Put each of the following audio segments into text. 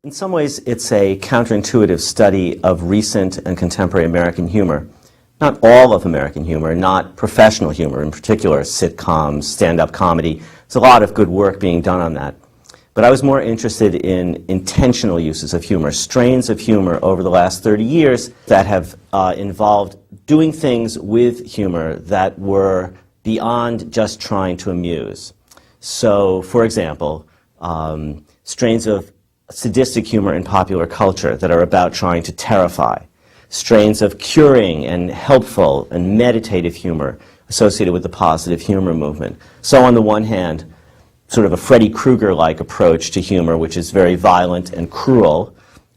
In some ways, it's a counterintuitive study of recent and contemporary American humor. Not all of American humor, not professional humor, in particular sitcoms, stand-up comedy. There's a lot of good work being done on that. But I was more interested in intentional uses of humor, strains of humor over the last 30 years that have involved doing things with humor that were beyond just trying to amuse. So, for example, strains of sadistic humor in popular culture that are about trying to terrify, strains of curing and helpful and meditative humor associated with the positive humor movement. So on the one hand, sort of a Freddy Krueger-like approach to humor, which is very violent and cruel,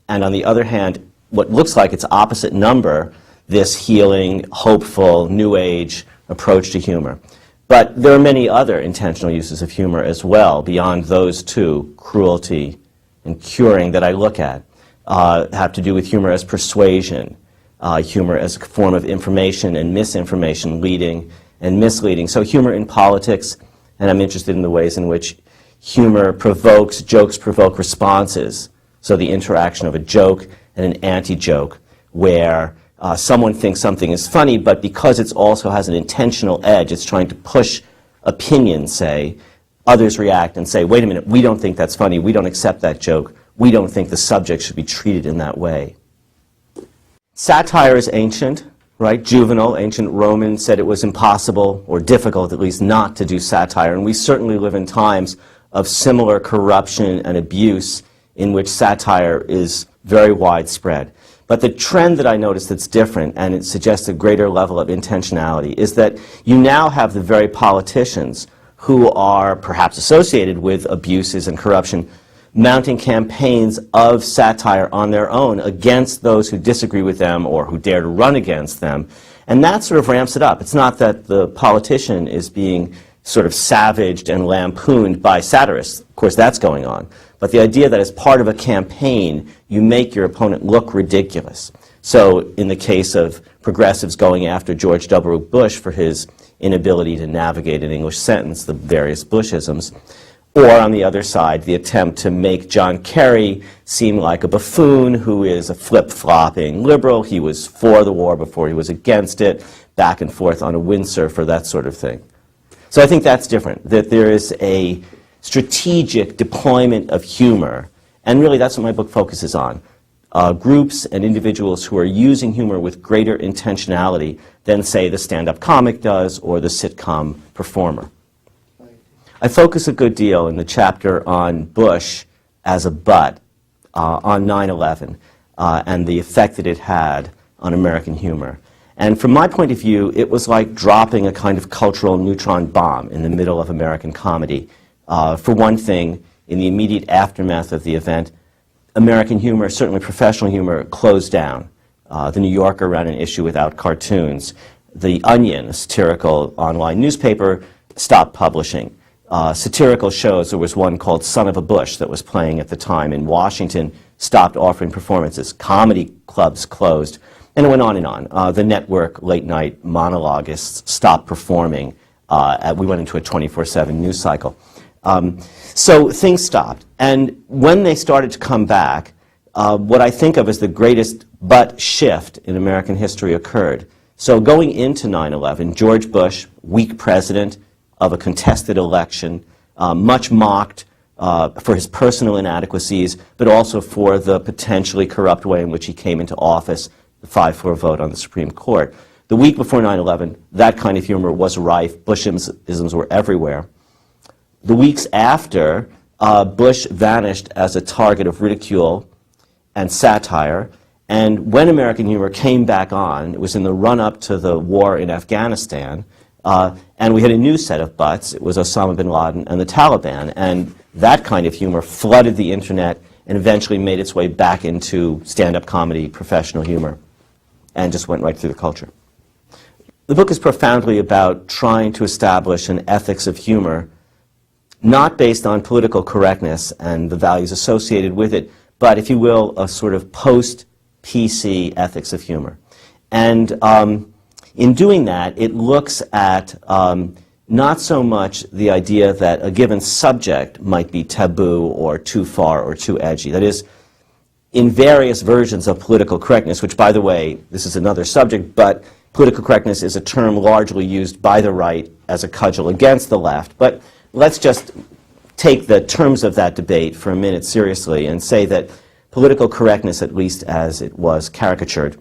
and on the other hand, what looks like its opposite number, this healing, hopeful, new age approach to humor. But there are many other intentional uses of humor as well, beyond those two, cruelty and curing, that I look at, have to do with humor as persuasion, humor as a form of information and misinformation, leading and misleading. So humor in politics, and I'm interested in the ways in which humor provokes, jokes provoke responses. So the interaction of a joke and an anti-joke, where someone thinks something is funny, but because it also has an intentional edge, it's trying to push opinion, say, others react and say, wait a minute, we don't think that's funny, we don't accept that joke, we don't think the subject should be treated in that way. Satire is ancient, right? Juvenal, ancient Roman, said it was impossible, or difficult at least, not to do satire, and we certainly live in times of similar corruption and abuse in which satire is very widespread. But the trend that I noticed that's different, and it suggests a greater level of intentionality, is that you now have the very politicians who are perhaps associated with abuses and corruption mounting campaigns of satire on their own against those who disagree with them or who dare to run against them. And that sort of ramps it up. It's not that the politician is being sort of savaged and lampooned by satirists. Of course, that's going on. But the idea that as part of a campaign, you make your opponent look ridiculous. So in the case of progressives going after George W. Bush for his inability to navigate an English sentence, the various Bushisms, or on the other side, the attempt to make John Kerry seem like a buffoon who is a flip-flopping liberal. He was for the war before he was against it, back and forth on a windsurfer, that sort of thing. So I think that's different, that there is a strategic deployment of humor, and really that's what my book focuses on. Groups and individuals who are using humor with greater intentionality than, say, the stand-up comic does or the sitcom performer. I focus a good deal in the chapter on Bush as a butt, on 9/11, and the effect that it had on American humor. And from my point of view, it was like dropping a kind of cultural neutron bomb in the middle of American comedy. For one thing, in the immediate aftermath of the event, American humor, certainly professional humor, closed down. The New Yorker ran an issue without cartoons. The Onion, a satirical online newspaper, stopped publishing. Satirical shows, there was one called Son of a Bush that was playing at the time in Washington, stopped offering performances. Comedy clubs closed, and it went on and on. The network late-night monologuists stopped performing. We went into a 24/7 news cycle. So things stopped. And when they started to come back, what I think of as the greatest butt shift in American history occurred. So going into 9/11, George Bush, weak president of a contested election, much mocked for his personal inadequacies, but also for the potentially corrupt way in which he came into office, the 5-4 vote on the Supreme Court. The week before 9/11, that kind of humor was rife. Bushisms were everywhere. The weeks after, Bush vanished as a target of ridicule and satire, and when American humor came back on, it was in the run-up to the war in Afghanistan, and we had a new set of butts. It was Osama bin Laden and the Taliban, and that kind of humor flooded the internet and eventually made its way back into stand-up comedy, professional humor, and just went right through the culture. The book is profoundly about trying to establish an ethics of humor, not based on political correctness and the values associated with it, but, if you will, a sort of post-PC ethics of humor. And in doing that, it looks at not so much the idea that a given subject might be taboo or too far or too edgy. That is, in various versions of political correctness, which, by the way, this is another subject, but political correctness is a term largely used by the right as a cudgel against the left. But let's just take the terms of that debate for a minute seriously and say that political correctness, at least as it was caricatured,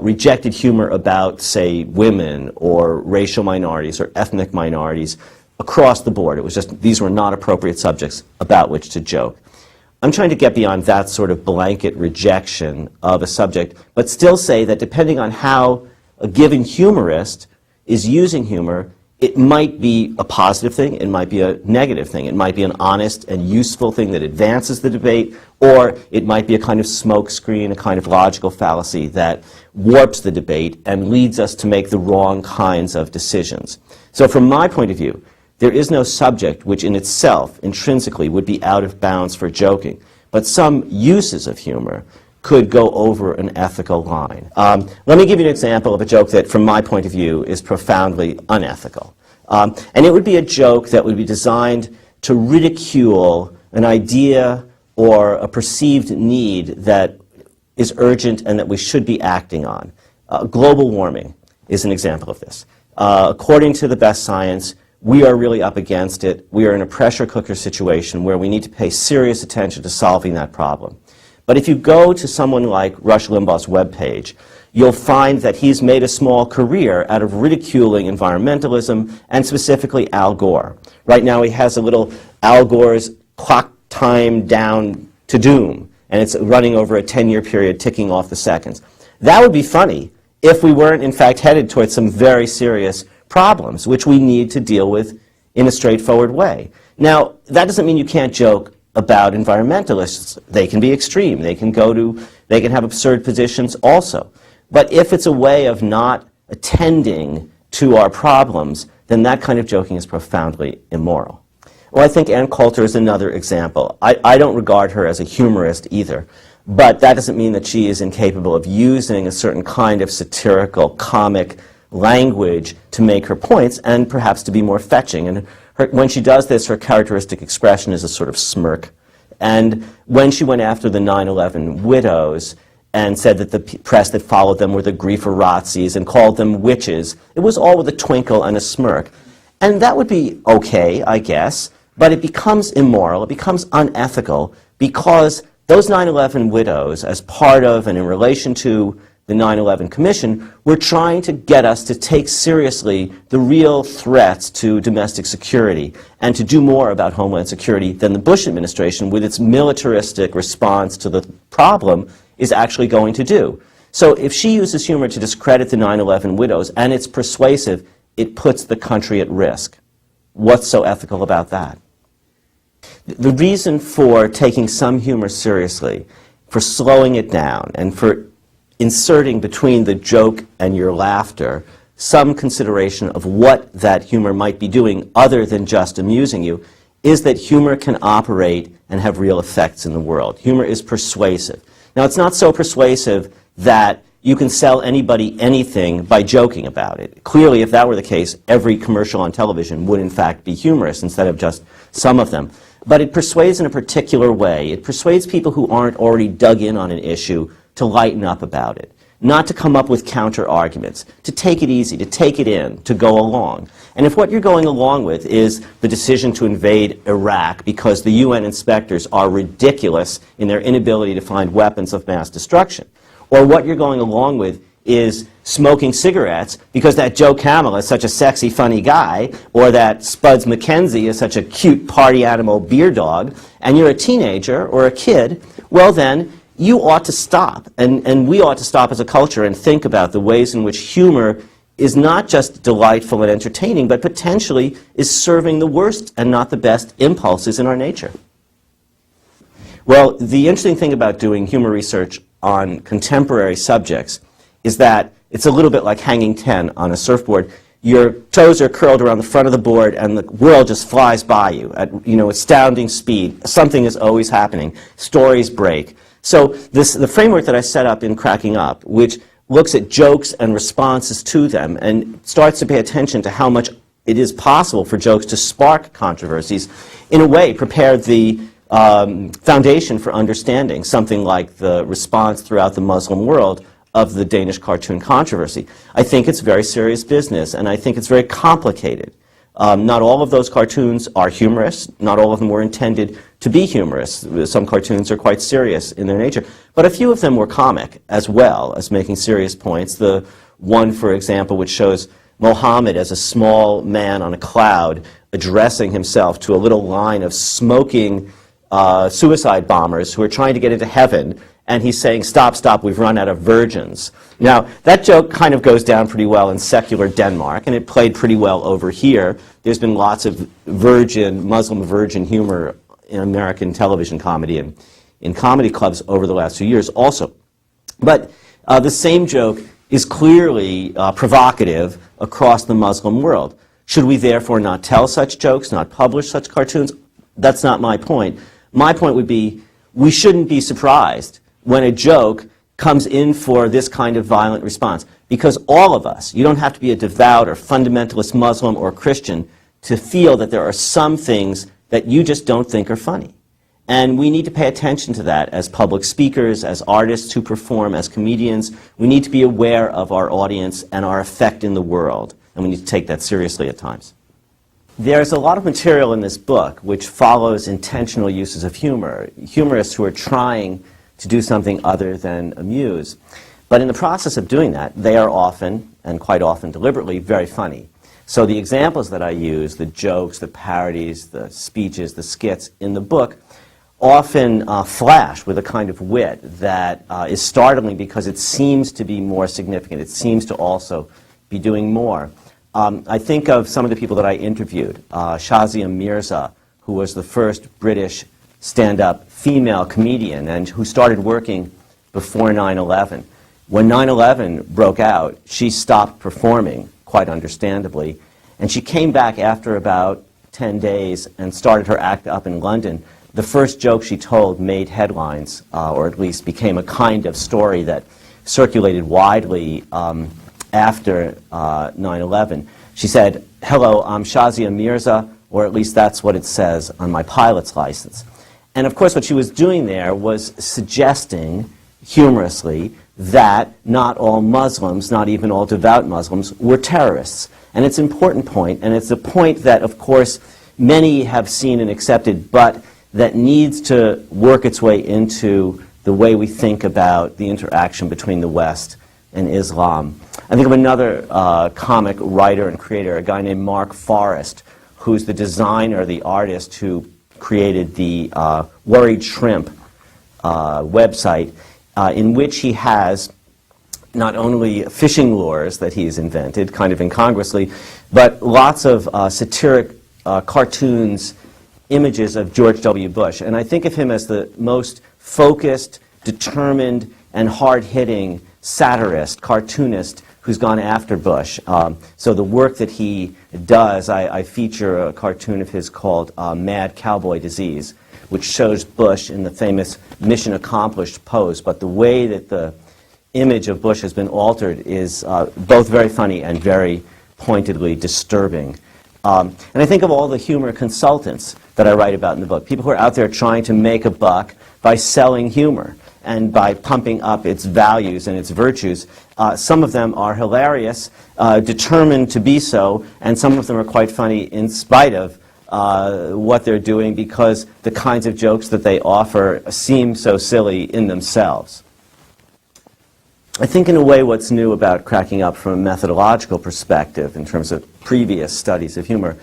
rejected humor about, say, women or racial minorities or ethnic minorities across the board. It was just, these were not appropriate subjects about which to joke. I'm trying to get beyond that sort of blanket rejection of a subject, but still say that depending on how a given humorist is using humor, it might be a positive thing, it might be a negative thing, it might be an honest and useful thing that advances the debate, or it might be a kind of smokescreen, a kind of logical fallacy that warps the debate and leads us to make the wrong kinds of decisions. So from my point of view, there is no subject which in itself, intrinsically, would be out of bounds for joking, but some uses of humor could go over an ethical line. Let me give you an example of a joke that, from my point of view, is profoundly unethical. And it would be a joke that would be designed to ridicule an idea or a perceived need that is urgent and that we should be acting on. Global warming is an example of this. According to the best science, we are really up against it. We are in a pressure cooker situation where we need to pay serious attention to solving that problem. But if you go to someone like Rush Limbaugh's webpage, you'll find that he's made a small career out of ridiculing environmentalism and specifically Al Gore. Right now he has a little Al Gore's clock time down to doom, and it's running over a 10-year period, ticking off the seconds. That would be funny if we weren't, in fact, headed towards some very serious problems, which we need to deal with in a straightforward way. Now, that doesn't mean you can't joke about environmentalists. They can be extreme. They can have absurd positions also. But if it's a way of not attending to our problems, then that kind of joking is profoundly immoral. Well, I think Ann Coulter is another example. I don't regard her as a humorist either, but that doesn't mean that she is incapable of using a certain kind of satirical, comic language to make her points and perhaps to be more fetching. And when she does this, her characteristic expression is a sort of smirk. And when she went after the 9/11 widows and said that the press that followed them were the griefer-Nazis and called them witches, it was all with a twinkle and a smirk. And that would be okay, I guess, but it becomes immoral, it becomes unethical, because those 9/11 widows, as part of and in relation to the 9/11 Commission, were trying to get us to take seriously the real threats to domestic security and to do more about Homeland Security than the Bush administration, with its militaristic response to the problem, is actually going to do. So if she uses humor to discredit the 9/11 widows, and it's persuasive, it puts the country at risk. What's so ethical about that? The reason for taking some humor seriously, for slowing it down, and for inserting between the joke and your laughter some consideration of what that humor might be doing other than just amusing you, is that humor can operate and have real effects in the world. Humor is persuasive. Now, it's not so persuasive that you can sell anybody anything by joking about it. Clearly, if that were the case, every commercial on television would in fact be humorous instead of just some of them. But it persuades in a particular way. It persuades people who aren't already dug in on an issue to lighten up about it, not to come up with counter-arguments, to take it easy, to take it in, to go along. And if what you're going along with is the decision to invade Iraq because the UN inspectors are ridiculous in their inability to find weapons of mass destruction, or what you're going along with is smoking cigarettes because that Joe Camel is such a sexy, funny guy, or that Spuds MacKenzie is such a cute party animal beer dog, and you're a teenager or a kid, well then, you ought to stop, and we ought to stop as a culture and think about the ways in which humor is not just delightful and entertaining, but potentially is serving the worst and not the best impulses in our nature. Well, the interesting thing about doing humor research on contemporary subjects is that it's a little bit like hanging 10 on a surfboard. Your toes are curled around the front of the board and the world just flies by you at astounding speed. Something is always happening. Stories break. So the framework that I set up in Cracking Up, which looks at jokes and responses to them and starts to pay attention to how much it is possible for jokes to spark controversies, in a way prepared the foundation for understanding something like the response throughout the Muslim world of the Danish cartoon controversy. I think it's very serious business, and I think it's very complicated. Not all of those cartoons are humorous. Not all of them were intended to be humorous. Some cartoons are quite serious in their nature. But a few of them were comic as well as making serious points. The one, for example, which shows Mohammed as a small man on a cloud addressing himself to a little line of smoking suicide bombers who are trying to get into heaven, and he's saying, "Stop, stop, we've run out of virgins." Now, that joke kind of goes down pretty well in secular Denmark, and it played pretty well over here. There's been lots of Muslim virgin humor in American television comedy and in comedy clubs over the last few years also. But the same joke is clearly provocative across the Muslim world. Should we therefore not tell such jokes, not publish such cartoons? That's not my point. My point would be we shouldn't be surprised when a joke comes in for this kind of violent response. Because all of us, you don't have to be a devout or fundamentalist Muslim or Christian to feel that there are some things that you just don't think are funny. And we need to pay attention to that as public speakers, as artists who perform, as comedians. We need to be aware of our audience and our effect in the world. And we need to take that seriously at times. There's a lot of material in this book which follows intentional uses of humor, humorists who are trying to do something other than amuse. But in the process of doing that, they are often, and quite often deliberately, very funny. So the examples that I use, the jokes, the parodies, the speeches, the skits in the book, often flash with a kind of wit that is startling because it seems to be more significant. It seems to also be doing more. I think of some of the people that I interviewed. Shazia Mirza, who was the first British stand-up female comedian and who started working before 9/11. When 9/11 broke out, she stopped performing, quite understandably, and she came back after about 10 days and started her act up in London. The first joke she told made headlines, or at least became a kind of story that circulated widely after 9/11. She said, "Hello, I'm Shazia Mirza," or at least that's what it says on my pilot's license. And of course what she was doing there was suggesting, humorously, that not all Muslims, not even all devout Muslims, were terrorists. And it's an important point, and it's a point that, of course, many have seen and accepted, but that needs to work its way into the way we think about the interaction between the West and Islam. I think of another comic writer and creator, a guy named Mark Forrest, who's the designer, the artist who created the Worried Shrimp website, in which he has not only fishing lures that he's invented, kind of incongruously, but lots of satiric cartoons, images of George W. Bush. And I think of him as the most focused, determined, and hard-hitting satirist, cartoonist who's gone after Bush. So the work that he does, I feature a cartoon of his called Mad Cowboy Disease, which shows Bush in the famous mission accomplished pose. But the way that the image of Bush has been altered is both very funny and very pointedly disturbing. And I think of all the humor consultants that I write about in the book, people who are out there trying to make a buck by selling humor and by pumping up its values and its virtues. Some of them are hilarious, determined to be so, and some of them are quite funny in spite of what they're doing because the kinds of jokes that they offer seem so silly in themselves. I think in a way what's new about Cracking Up from a methodological perspective in terms of previous studies of humor,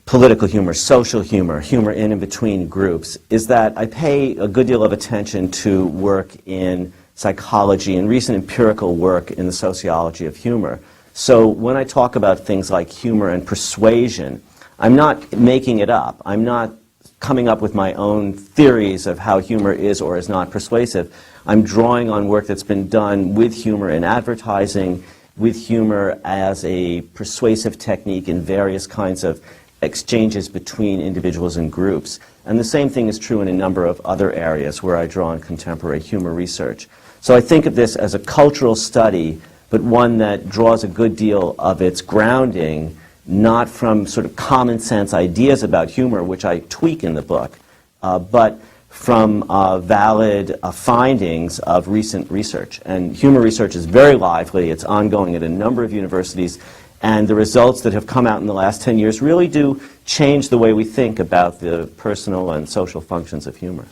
political humor, social humor, humor in and between groups, is that I pay a good deal of attention to work in psychology and recent empirical work in the sociology of humor. So when I talk about things like humor and persuasion, I'm not making it up. I'm not coming up with my own theories of how humor is or is not persuasive. I'm drawing on work that's been done with humor in advertising, with humor as a persuasive technique in various kinds of exchanges between individuals and groups. And the same thing is true in a number of other areas where I draw on contemporary humor research. So I think of this as a cultural study, but one that draws a good deal of its grounding not from sort of common sense ideas about humor, which I tweak in the book, but from valid findings of recent research. And humor research is very lively. It's ongoing at a number of universities. And the results that have come out in the last 10 years really do change the way we think about the personal and social functions of humor.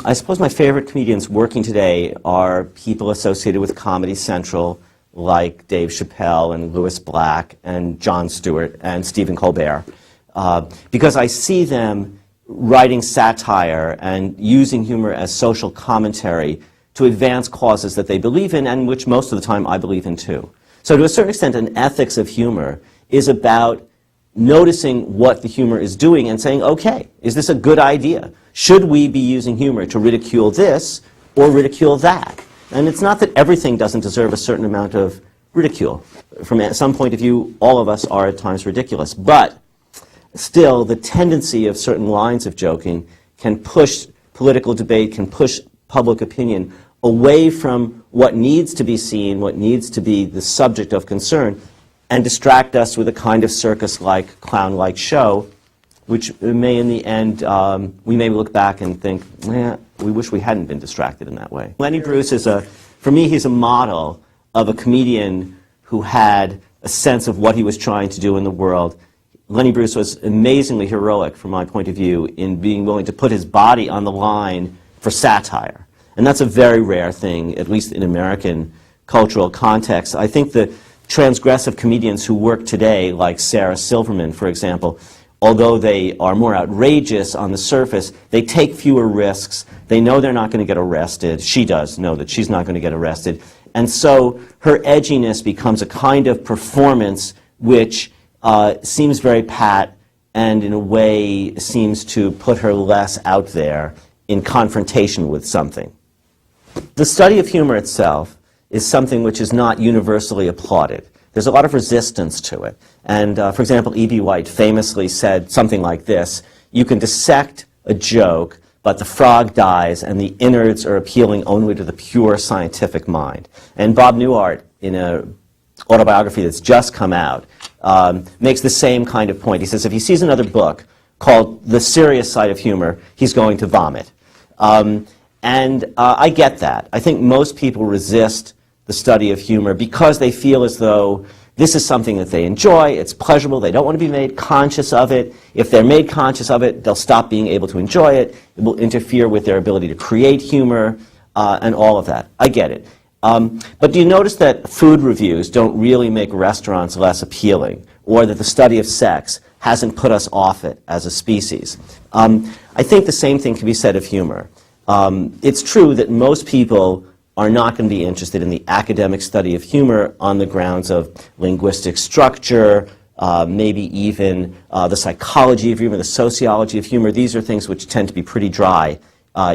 I suppose my favorite comedians working today are people associated with Comedy Central, like Dave Chappelle and Louis Black and Jon Stewart and Stephen Colbert, because I see them writing satire and using humor as social commentary to advance causes that they believe in and which most of the time I believe in too. So to a certain extent, an ethics of humor is about noticing what the humor is doing and saying, okay, is this a good idea? Should we be using humor to ridicule this or ridicule that? And it's not that everything doesn't deserve a certain amount of ridicule. From some point of view, all of us are at times ridiculous. But still, the tendency of certain lines of joking can push political debate, can push public opinion away from what needs to be seen, what needs to be the subject of concern, and distract us with a kind of circus-like, clown-like show, which may in the end, we may look back and think, we wish we hadn't been distracted in that way. Lenny Bruce is for me, he's a model of a comedian who had a sense of what he was trying to do in the world. Lenny Bruce was amazingly heroic, from my point of view, in being willing to put his body on the line for satire. And that's a very rare thing, at least in American cultural context. I think the transgressive comedians who work today, like Sarah Silverman, for example, although they are more outrageous on the surface, they take fewer risks. They know they're not going to get arrested. She does know that she's not going to get arrested. And so her edginess becomes a kind of performance which seems very pat and in a way seems to put her less out there in confrontation with something. The study of humor itself is something which is not universally applauded. There's a lot of resistance to it. And for example, E.B. White famously said something like this: you can dissect a joke, but the frog dies and the innards are appealing only to the pure scientific mind. And Bob Newhart, in an autobiography that's just come out, makes the same kind of point. He says if he sees another book called The Serious Side of Humor, he's going to vomit. And I get that. I think most people resist the study of humor because they feel as though this is something that they enjoy, it's pleasurable, they don't want to be made conscious of it. If they're made conscious of it, they'll stop being able to enjoy it. It will interfere with their ability to create humor and all of that. I get it. But do you notice that food reviews don't really make restaurants less appealing, or that the study of sex hasn't put us off it as a species? I think the same thing can be said of humor. It's true that most people are not going to be interested in the academic study of humor on the grounds of linguistic structure, maybe even the psychology of humor, the sociology of humor. These are things which tend to be pretty dry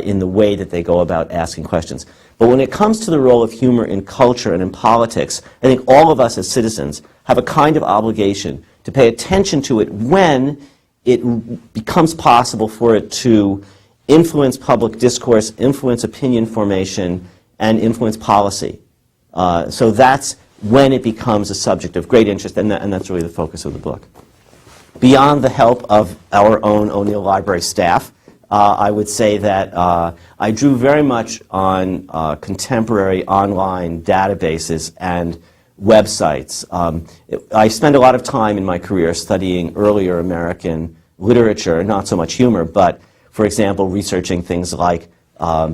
in the way that they go about asking questions. But when it comes to the role of humor in culture and in politics, I think all of us as citizens have a kind of obligation to pay attention to it when it becomes possible for it to influence public discourse, influence opinion formation, and influence policy. So that's when it becomes a subject of great interest, and that's really the focus of the book. Beyond the help of our own O'Neill Library staff, I would say that I drew very much on contemporary online databases and websites. I spent a lot of time in my career studying earlier American literature, not so much humor, but, for example, researching things like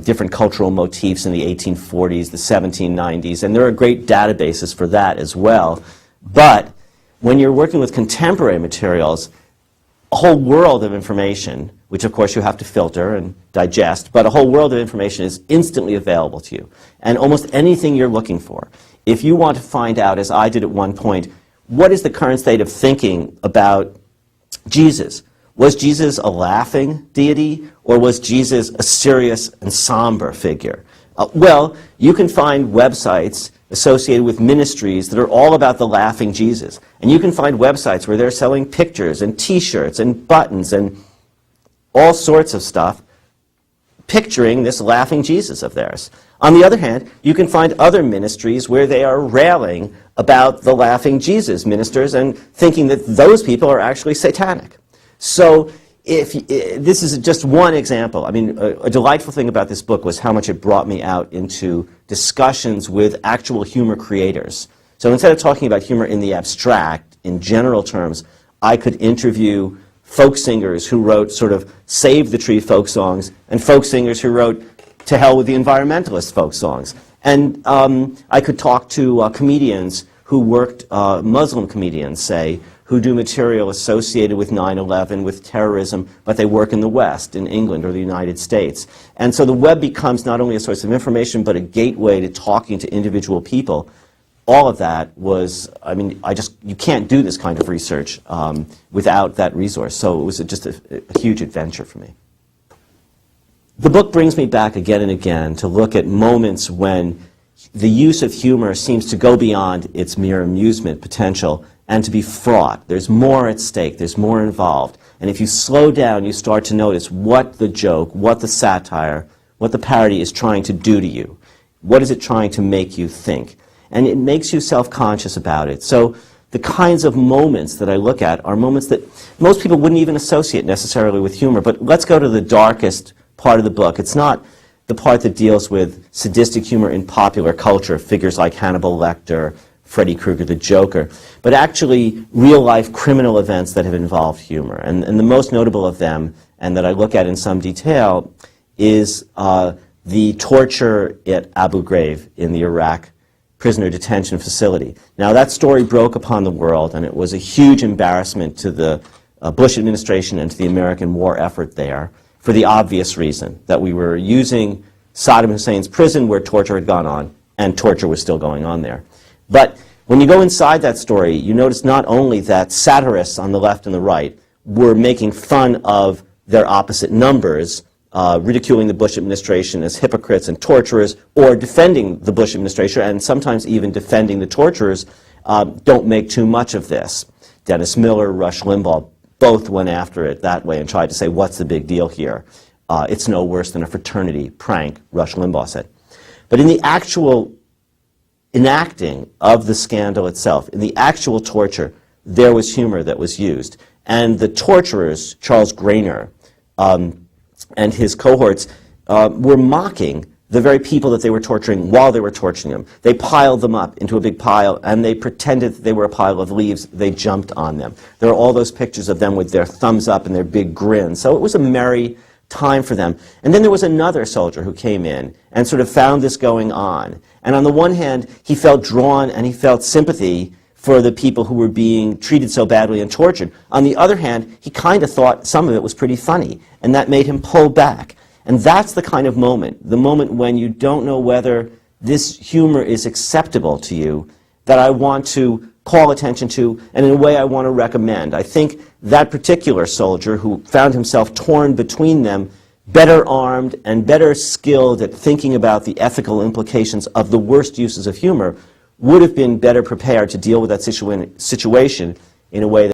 different cultural motifs in the 1840s, the 1790s, and there are great databases for that as well. But when you're working with contemporary materials, a whole world of information, which of course you have to filter and digest, but a whole world of information is instantly available to you. And almost anything you're looking for. If you want to find out, as I did at one point, what is the current state of thinking about Jesus? Was Jesus a laughing deity, or was Jesus a serious and somber figure? Well, you can find websites associated with ministries that are all about the laughing Jesus. And you can find websites where they're selling pictures and T-shirts and buttons and all sorts of stuff picturing this laughing Jesus of theirs. On the other hand, you can find other ministries where they are railing about the laughing Jesus ministers and thinking that those people are actually satanic. So this is just one example. I mean, a delightful thing about this book was how much it brought me out into discussions with actual humor creators. So instead of talking about humor in the abstract, in general terms, I could interview folk singers who wrote sort of Save the Tree folk songs and folk singers who wrote To Hell with the Environmentalist folk songs. And I could talk to comedians who worked, Muslim comedians, say, who do material associated with 9/11, with terrorism, but they work in the West, in England or the United States. And so the web becomes not only a source of information, but a gateway to talking to individual people. All of that was, I mean, you can't do this kind of research without that resource. So it was just a huge adventure for me. The book brings me back again and again to look at moments when the use of humor seems to go beyond its mere amusement potential and to be fraught. There's more at stake. There's more involved. And if you slow down, you start to notice what the joke, what the satire, what the parody is trying to do to you. What is it trying to make you think? And it makes you self-conscious about it. So the kinds of moments that I look at are moments that most people wouldn't even associate necessarily with humor. But let's go to the darkest part of the book. It's not the part that deals with sadistic humor in popular culture, figures like Hannibal Lecter, Freddy Krueger, the Joker, but actually real-life criminal events that have involved humor. And the most notable of them, and that I look at in some detail, is the torture at Abu Ghraib in the Iraq prisoner detention facility. Now, that story broke upon the world, and it was a huge embarrassment to the Bush administration and to the American war effort there, for the obvious reason that we were using Saddam Hussein's prison where torture had gone on, and torture was still going on there. But when you go inside that story, you notice not only that satirists on the left and the right were making fun of their opposite numbers, ridiculing the Bush administration as hypocrites and torturers, or defending the Bush administration, and sometimes even defending the torturers. Don't make too much of this. Dennis Miller, Rush Limbaugh, both went after it that way and tried to say, what's the big deal here? It's no worse than a fraternity prank, Rush Limbaugh said. But in the actual enacting of the scandal itself, in the actual torture, there was humor that was used. And the torturers, Charles Grainer and his cohorts, were mocking the very people that they were torturing while they were torturing them. They piled them up into a big pile, and they pretended that they were a pile of leaves. They jumped on them. There are all those pictures of them with their thumbs up and their big grins. So it was a merry time for them. And then there was another soldier who came in and sort of found this going on. And on the one hand, he felt drawn and he felt sympathy for the people who were being treated so badly and tortured. On the other hand, he kind of thought some of it was pretty funny, and that made him pull back. And that's the kind of moment, the moment when you don't know whether this humor is acceptable to you, that I want to call attention to, and in a way I want to recommend. I think that particular soldier who found himself torn between them, better armed and better skilled at thinking about the ethical implications of the worst uses of humor, would have been better prepared to deal with that situation in a way that